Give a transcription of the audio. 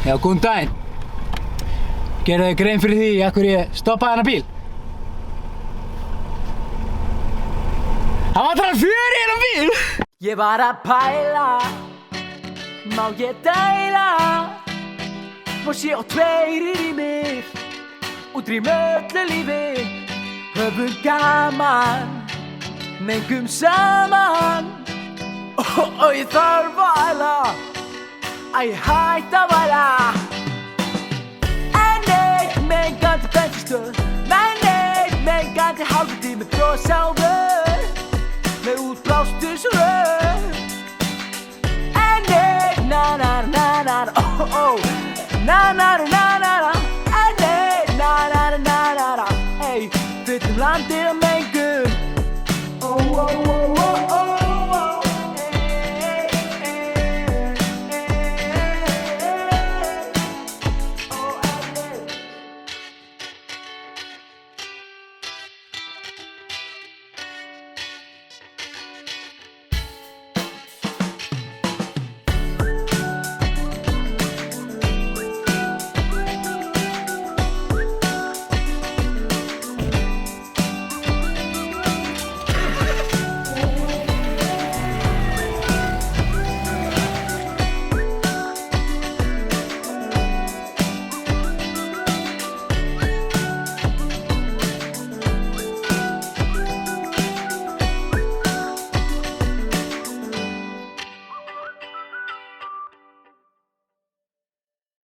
Já, góðan daginn. Gerðu þið grein fyrir því af hverju ég stoppaði þennan bíl? Það vantar hann fjör í þennan bíl! Ég var að pæla, má ég dæla? Má sé á tveir í mig, útrým öllu lífi. Höfum gaman, mengum saman. Og ég þarf að æla, að ég hætti að væla. En einn mengandi bensinstöð, en einn mengandi hálfvitinn með bros á vör, með útblástusrör. En einn na-na-na-na, oh-oh, na-na